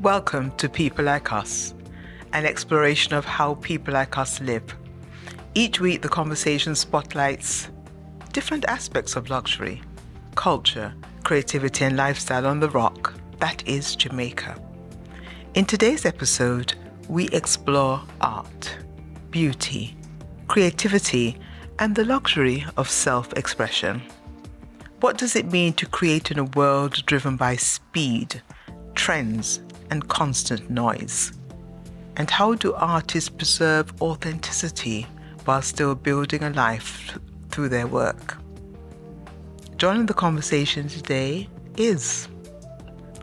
Welcome to People Like Us, an exploration of how people like us live. Each week, the conversation spotlights different aspects of luxury, culture, creativity, and lifestyle on the rock that is Jamaica. In today's episode, we explore art, beauty, creativity, and the luxury of self-expression. What does it mean to create in a world driven by speed, trends, and constant noise? And how do artists preserve authenticity while still building a life through their work? Joining the conversation today is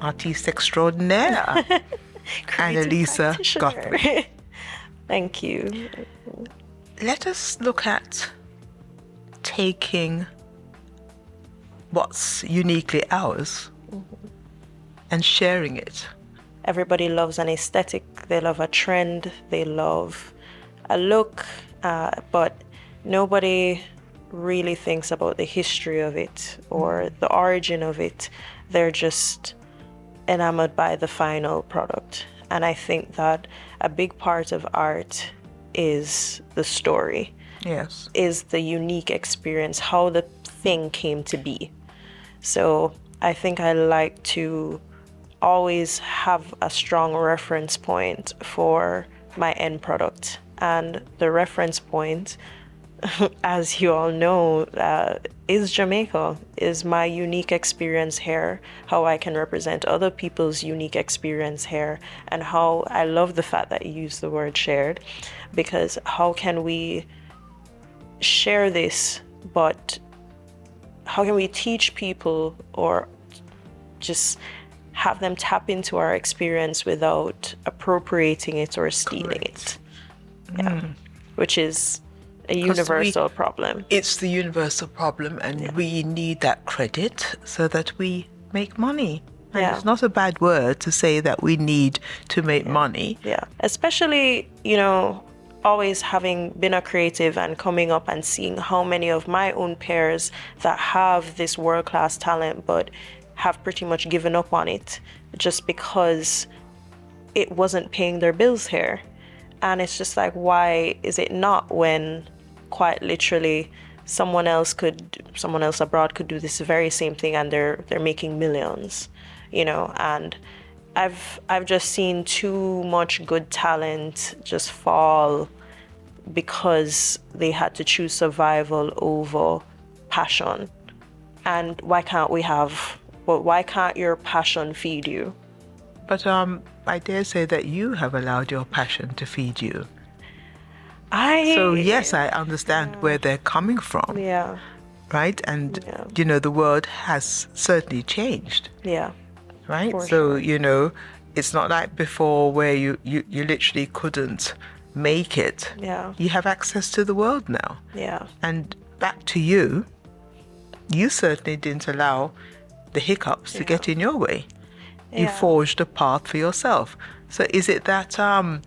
artiste extraordinaire, Annalisa Guthrie. Thank you. Let us look at taking what's uniquely ours and sharing it. Everybody loves an aesthetic, they love a trend, they love a look, but nobody really thinks about the history of it or the origin of it. They're just enamored by the final product. And I think that a big part of art is the story. Yes. Is the unique experience, how the thing came to be. So I think I like to always have a strong reference point for my end product. And the reference point, as you all know, is Jamaica, is my unique experience here, how I can represent other people's unique experience here, and how I love the fact that you use the word shared, because how can we share this, but how can we teach people or just have them tap into our experience without appropriating it or stealing it? Yeah. Which is a universal problem. It's the universal problem, and we need that credit so that we make money. And it's not a bad word to say that we need to make money. Yeah, especially, always having been a creative and coming up and seeing how many of my own peers that have this world-class talent but have pretty much given up on it just because it wasn't paying their bills here. And it's just like, why is it not, when quite literally someone else abroad could do this very same thing and they're making millions, and I've just seen too much good talent just fall because they had to choose survival over passion. And why can't your passion feed you? But I dare say that you have allowed your passion to feed you. So yes, I understand where they're coming from. Yeah. Right? And, the world has certainly changed. Yeah. Right? So, sure. It's not like before where you literally couldn't make it. Yeah. You have access to the world now. Yeah. And back to you certainly didn't allow the hiccups to get in your way. You forged a path for yourself. So is it that our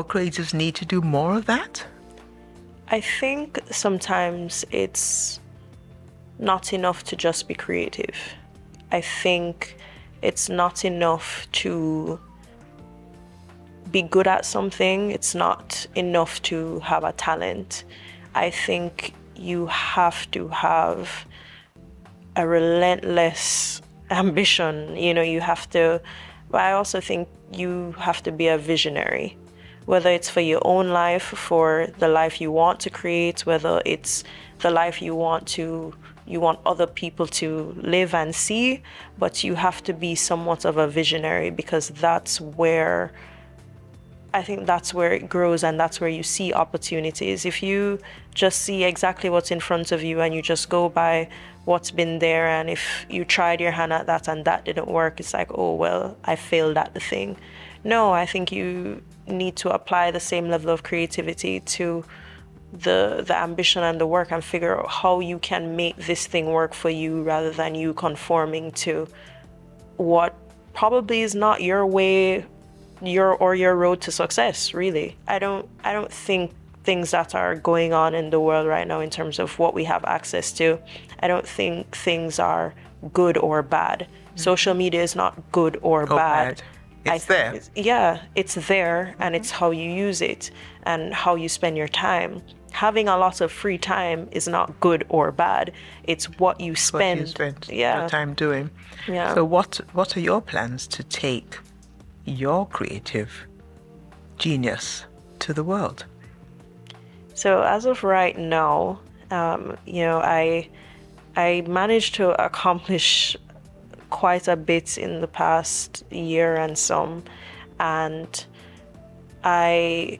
creatives need to do more of that? I think sometimes it's not enough to just be creative. I think it's not enough to be good at something. It's not enough to have a talent. I think you have to have a relentless ambition. But I also think you have to be a visionary, whether it's for your own life, for the life you want to create, whether it's the life you want other people to live and see, but you have to be somewhat of a visionary, because I think that's where it grows, and that's where you see opportunities. If you just see exactly what's in front of you and you just go by what's been there, and if you tried your hand at that and that didn't work, it's like, oh, well, I failed at the thing. No, I think you need to apply the same level of creativity to the ambition and the work, and figure out how you can make this thing work for you, rather than you conforming to what probably is not your way, your road to success, really. I don't think things that are going on in the world right now in terms of what we have access to, I don't think things are good or bad. Social media is not good or bad. It's there. It's there, and it's how you use it and how you spend your time. Having a lot of free time is not good or bad. It's what you spend. What you spend your time doing. Yeah. So what are your plans to take your creative genius to the world? So as of right now, I managed to accomplish quite a bit in the past year and some, and I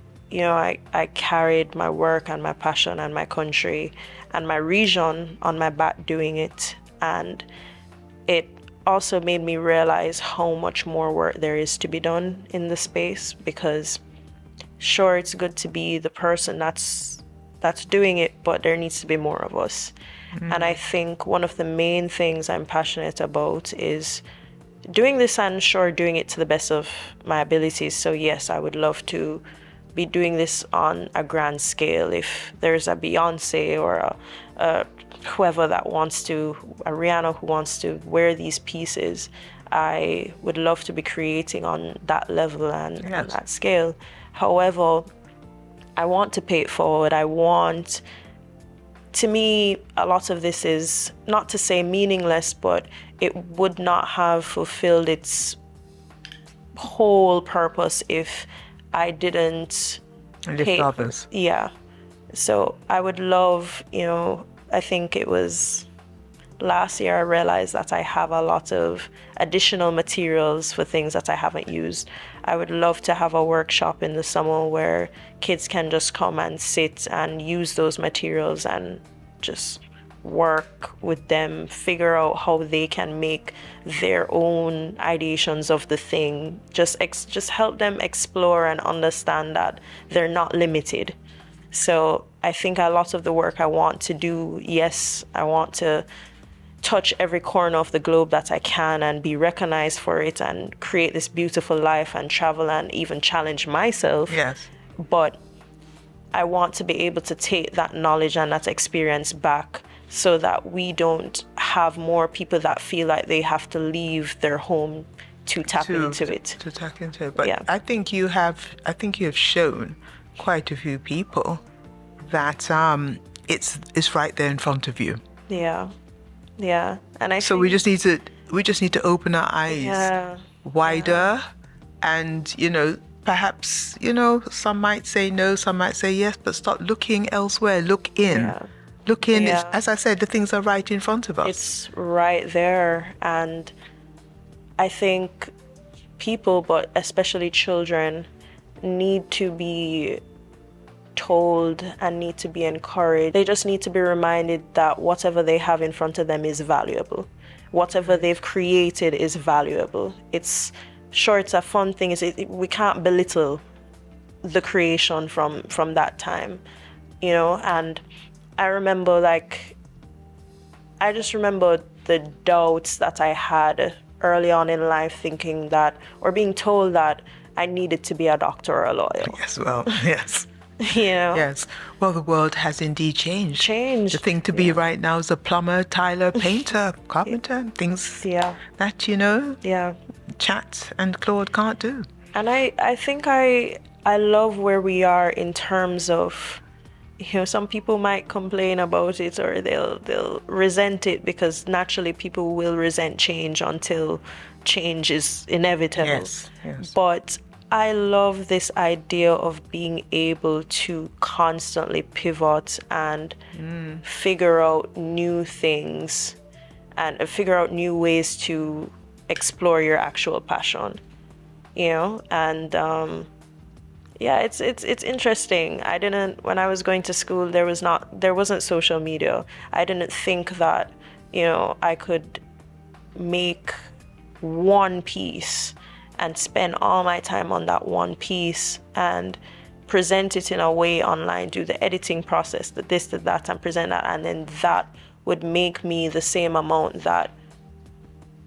carried my work and my passion and my country and my region on my back doing it, and it also made me realize how much more work there is to be done in the space, because sure, it's good to be the person that's doing it, but there needs to be more of us. And I think one of the main things I'm passionate about is doing this, and sure, doing it to the best of my abilities. So yes, I would love to be doing this on a grand scale. If there's a Beyonce or a whoever that wants to, a Rihanna who wants to wear these pieces, I would love to be creating on that level and on that scale. However, I want to pay it forward. To me, a lot of this is not to say meaningless, but it would not have fulfilled its whole purpose if I didn't lift others. Yeah. So I would love, I think it was last year I realized that I have a lot of additional materials for things that I haven't used. I would love to have a workshop in the summer where kids can just come and sit and use those materials and just work with them, figure out how they can make their own ideations of the thing. Just help them explore and understand that they're not limited. So I think a lot of the work I want to do, yes, I want to touch every corner of the globe that I can and be recognized for it and create this beautiful life and travel and even challenge myself. Yes. But I want to be able to take that knowledge and that experience back so that we don't have more people that feel like they have to leave their home to tap into it. To tap into it. But I think you have shown quite a few people that it's right there in front of you. Yeah. And we just need to open our eyes wider, and perhaps some might say no, some might say yes, but start looking elsewhere. Look in. As I said, the things are right in front of us. It's right there. And I think people, but especially children, need to be told and need to be encouraged. They just need to be reminded that whatever they have in front of them is valuable. Whatever they've created is valuable. It's a fun thing. We can't belittle the creation from that time, and I remember I just remember the doubts that I had early on in life, thinking that, or being told that I needed to be a doctor or a lawyer. Yes, well, yes. Yes. Well, the world has indeed changed. The thing to be right now is a plumber, tiler, painter, carpenter, things that, Chat and Claude can't do. And I think I love where we are in terms of, some people might complain about it, or they'll resent it, because naturally people will resent change until change is inevitable. Yes. But I love this idea of being able to constantly pivot and figure out new things and figure out new ways to explore your actual passion, and it's interesting. When I was going to school, there wasn't social media. I didn't think that, I could make one piece and spend all my time on that one piece and present it in a way online, do the editing process, the this, the that, and present that, and then that would make me the same amount that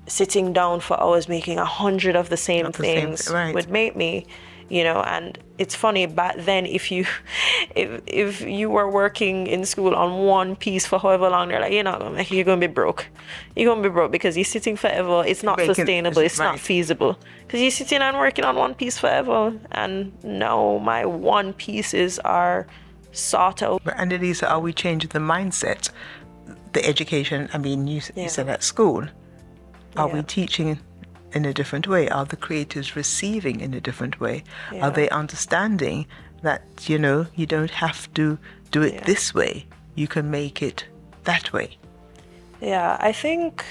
sitting down for hours making 100 of the same things would make me. And it's funny, back then, if you if you were working in school on one piece for however long, they're like, you're not gonna make it, you're gonna be broke. You're gonna be broke because you're sitting forever. It's not sustainable, it's not feasible. Because you're sitting and working on one piece forever. And now my one pieces are sought out. But Annalisa, are we changing the mindset? The education, I mean, you said at school. Are we teaching in a different way? Are the creators receiving in a different way? Are they understanding that, you don't have to do it this way? You can make it that way. Yeah, I think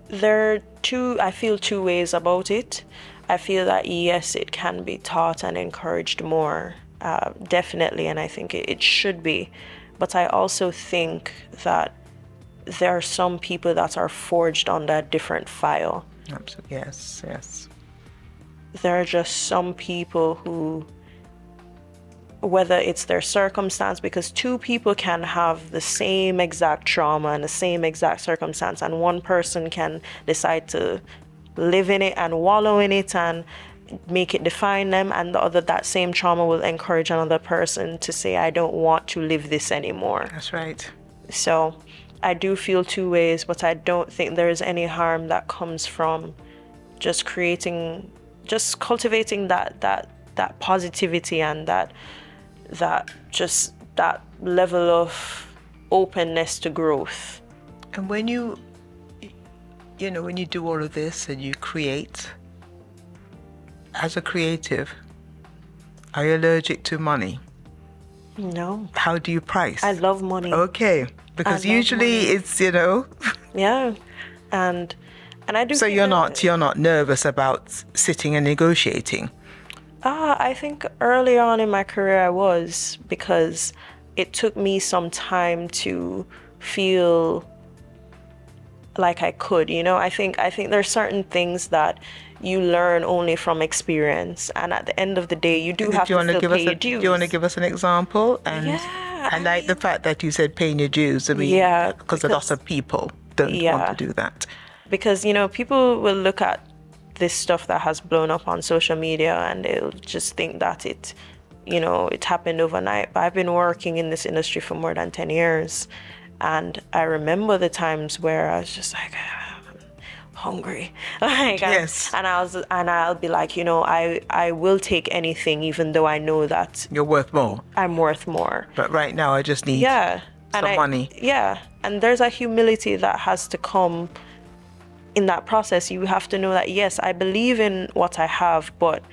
I feel two ways about it. I feel that yes, it can be taught and encouraged more, definitely, and I think it should be. But I also think that there are some people that are forged on that different file. Absolutely. Yes. There are just some people who, whether it's their circumstance, because two people can have the same exact trauma and the same exact circumstance, and one person can decide to live in it and wallow in it and make it define them, and the other, that same trauma will encourage another person to say, I don't want to live this anymore. That's right. So I do feel two ways, but I don't think there is any harm that comes from just cultivating that positivity and that level of openness to growth. And when you do all of this and you create, as a creative, are you allergic to money? No. How do you price? I love money. Okay. Because usually it's, Yeah. And I do. So you're not nervous about sitting and negotiating? I think early on in my career I was, because it took me some time to feel like I could, I think there's certain things that you learn only from experience, and at the end of the day you do have to still pay your dues. Do you want to give us an example? And I like the fact that you said paying your dues. I mean, because a lot of people don't want to do that. Because, people will look at this stuff that has blown up on social media and they'll just think that it happened overnight. But I've been working in this industry for more than 10 years. And I remember the times where I was just like, I'm hungry. Yes. And I'll be like, I will take anything, even though I know that you're worth more. I'm worth more. But right now I just need some money. Yeah. And there's a humility that has to come in that process. You have to know that, yes, I believe in what I have, but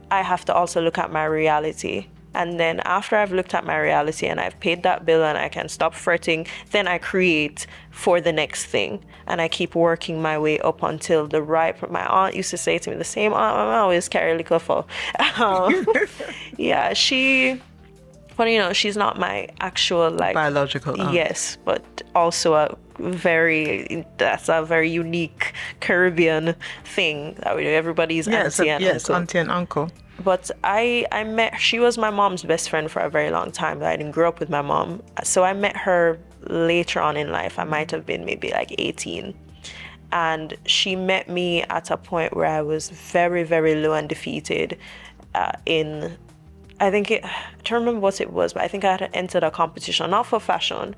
I have to also look at my reality. And then after I've looked at my reality and I've paid that bill and I can stop fretting, then I create for the next thing. And I keep working my way up until my aunt used to say to me, the same aunt I always carry liquor for. Yeah, she's not my actual biological aunt. Yes, but also that's a very unique Caribbean thing that we do. Everybody's auntie and uncle. Auntie and uncle. But she was my mom's best friend for a very long time. I didn't grow up with my mom. So I met her later on in life. I might have been maybe 18. And she met me at a point where I was very, very low and defeated I don't remember what it was, but I think I had entered a competition, not for fashion,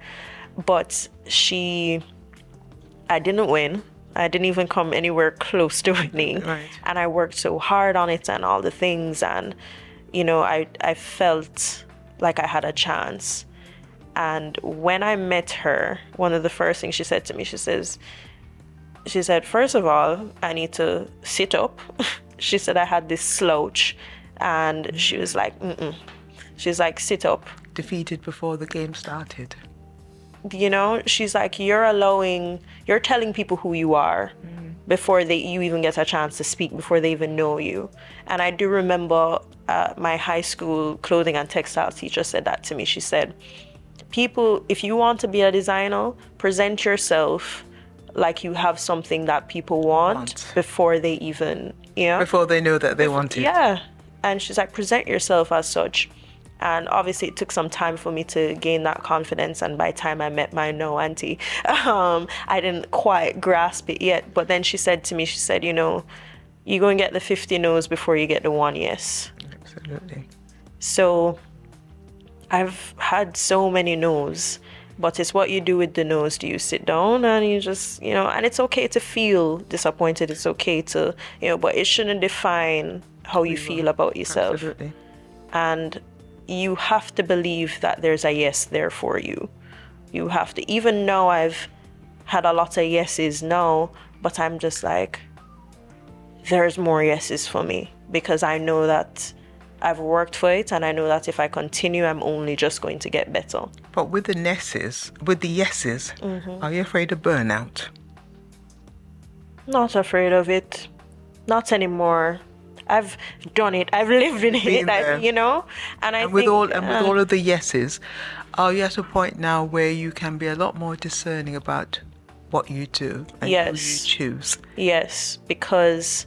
but I didn't win. I didn't even come anywhere close to winning. Right. And I worked so hard on it and all the things. And, I felt like I had a chance. And when I met her, one of the first things she said to me, she said, first of all, I need to sit up. She said I had this slouch. And she was like, She's like, sit up. Defeated before the game started. She's like, you're telling people who you are before you even get a chance to speak, before they even know you. And I do remember my high school clothing and textile teacher said that to me. She said, people, if you want to be a designer, present yourself like you have something that people want. Before they even, before they know that they want it. Yeah. And she's like, present yourself as such. And obviously it took some time for me to gain that confidence. And by the time I met my auntie, I didn't quite grasp it yet. But then she said to me, you go and get the 50 no's before you get the one yes. Absolutely. So I've had so many no's, but it's what you do with the no's. Do you sit down and you just, and it's okay to feel disappointed. It's okay to, but it shouldn't define how you feel about yourself. Absolutely. And you have to believe that there's a yes there for you. You have to, even now I've had a lot of yeses now, but I'm just like, there's more yeses for me, because I know that I've worked for it, and I know that if I continue, I'm only just going to get better. But with the yeses, are you afraid of burnout? Not afraid of it. Not anymore. I've done it. I've lived in it. And with all of the yeses, are you at a point now where you can be a lot more discerning about what you do and who you choose? Yes, because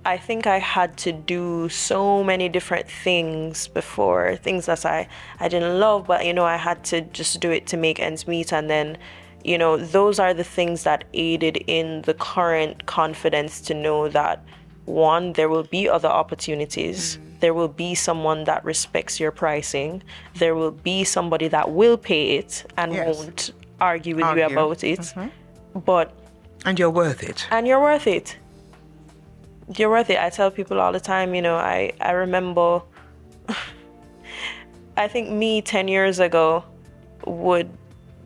I think I had to do so many different things before, things that I didn't love, but I had to just do it to make ends meet. And then those are the things that aided in the current confidence to know that, one, there will be other opportunities. There will be someone that respects your pricing. There will be somebody that will pay it and won't argue with you about it. And you're worth it. You're worth it. You're worth it. I tell people all the time, I remember, I think me 10 years ago,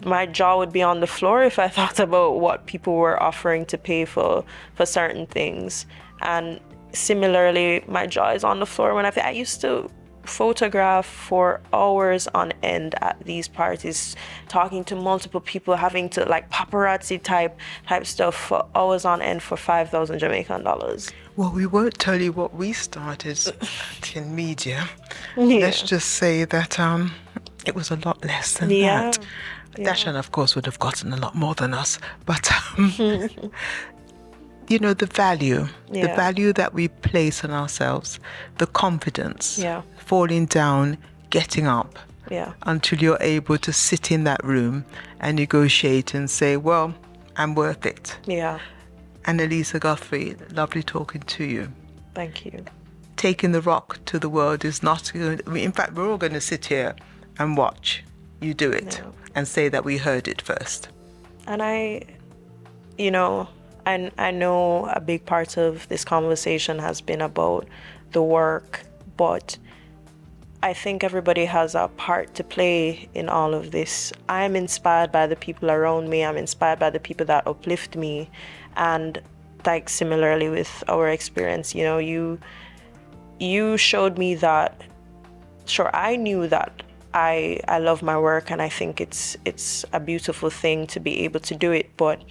my jaw would be on the floor if I thought about what people were offering to pay for certain things. And similarly, my jaw is on the floor when I used to photograph for hours on end at these parties, talking to multiple people, having to like paparazzi type stuff for hours on end for 5,000 Jamaican dollars. Well, we won't tell you what we started in media. Let's just say that it was a lot less than that. Dashan, of course, would have gotten a lot more than us, but the value that we place on ourselves, the confidence, falling down, getting up, until you're able to sit in that room and negotiate and say, well, I'm worth it. And Elisa Guthrie, lovely talking to you. Thank you. Taking the rock to the world is not going to, in fact, we're all going to sit here and watch you do it and say that we heard it first. And I know a big part of this conversation has been about the work, but I think everybody has a part to play in all of this. I'm inspired by the people around me. I'm inspired by the people that uplift me. And like similarly with our experience, you showed me that, sure, I knew that I love my work, and I think it's a beautiful thing to be able to do it, but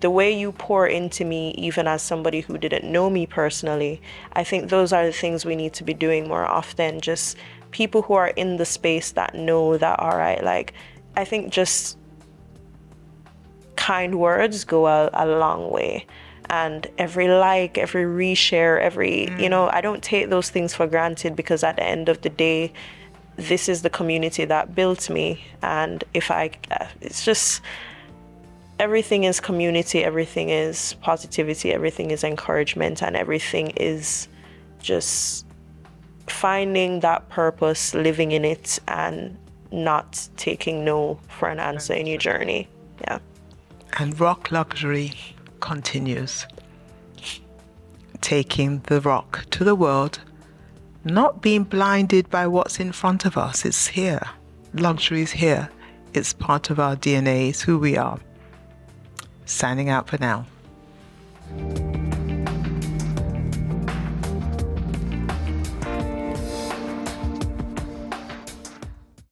the way you pour into me, even as somebody who didn't know me personally, I think those are the things we need to be doing more often. Just people who are in the space that know that, all right, like, I think just kind words go a long way. And every like, every reshare, I don't take those things for granted, because at the end of the day, this is the community that built me. And it's just, everything is community, everything is positivity, everything is encouragement, and everything is just finding that purpose, living in it, and not taking no for an answer in your journey. Yeah. And Rock Luxury continues, taking the rock to the world, not being blinded by what's in front of us. It's here. Luxury is here. It's part of our DNA. It's who we are. Signing out for now.